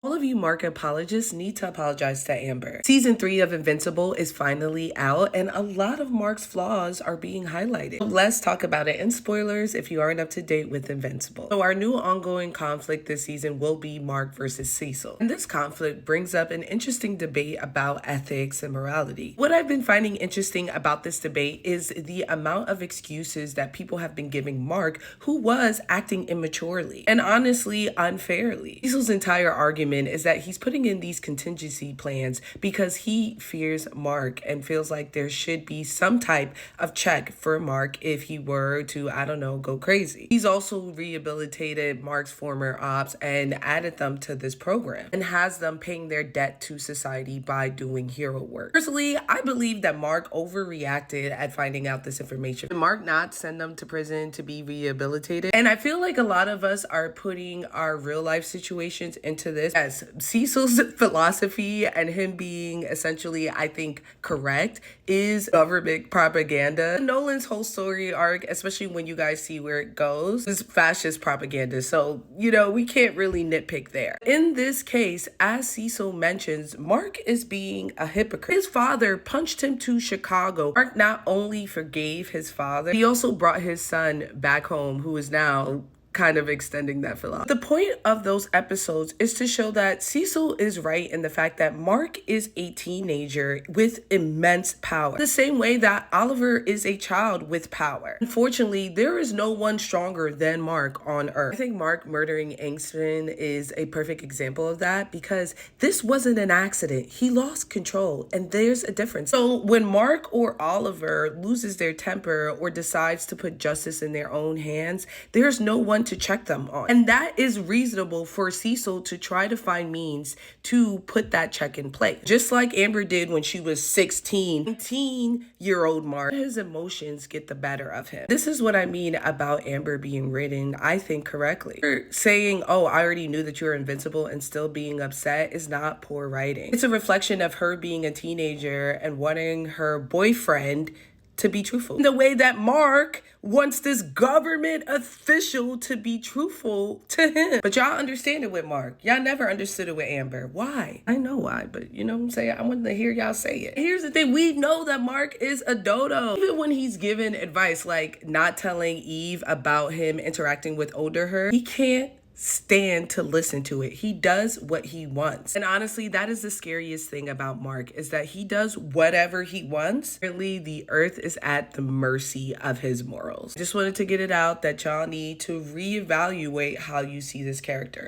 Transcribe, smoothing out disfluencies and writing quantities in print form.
All of you Mark apologists need to apologize to Amber. Season 3 of Invincible is finally out, and a lot of Mark's flaws are being highlighted. So let's talk about it. And spoilers if you aren't up to date with Invincible. So our new ongoing conflict this season will be Mark versus Cecil. And this conflict brings up an interesting debate about ethics and morality. What I've been finding interesting about this debate is the amount of excuses that people have been giving Mark, who was acting immaturely and honestly unfairly. Cecil's entire argument is that he's putting in these contingency plans because he fears Mark and feels like there should be some type of check for Mark if he were to, I don't know, go crazy. He's also rehabilitated Mark's former ops and added them to this program and has them paying their debt to society by doing hero work. Personally, I believe that Mark overreacted at finding out this information. Did Mark not send them to prison to be rehabilitated? And I feel like a lot of us are putting our real life situations into this as Cecil's philosophy and him being essentially, I think, correct is government propaganda. Nolan's whole story arc, especially when you guys see where it goes, is fascist propaganda. So, we can't really nitpick there. In this case, as Cecil mentions, Mark is being a hypocrite. His father punched him to Chicago. Mark not only forgave his father, he also brought his son back home, who is now kind of extending that philosophy. The point of those episodes is to show that Cecil is right in the fact that Mark is a teenager with immense power, the same way that Oliver is a child with power. Unfortunately, there is no one stronger than Mark on Earth. I think Mark murdering Angston is a perfect example of that because this wasn't an accident. He lost control, and there's a difference. So when Mark or Oliver loses their temper or decides to put justice in their own hands, there's no one to check them on. And that is reasonable for Cecil to try to find means to put that check in place. Just like Amber did when she was 16, 19-year-old Mark, his emotions get the better of him. This is what I mean about Amber being written, I think, correctly. Saying, oh, I already knew that you were invincible and still being upset is not poor writing. It's a reflection of her being a teenager and wanting her boyfriend to be truthful. The way that Mark wants this government official to be truthful to him. But y'all understand it with Mark. Y'all never understood it with Amber. Why? I know why, but you know what I'm saying? I want to hear y'all say it. Here's the thing. We know that Mark is a dodo. Even when he's given advice like not telling Eve about him interacting with older her, he can't stand to listen to it. He does what he wants. And honestly, that is the scariest thing about Mark, is that he does whatever he wants. Really, the earth is at the mercy of his morals. Just wanted to get it out that y'all need to reevaluate how you see this character.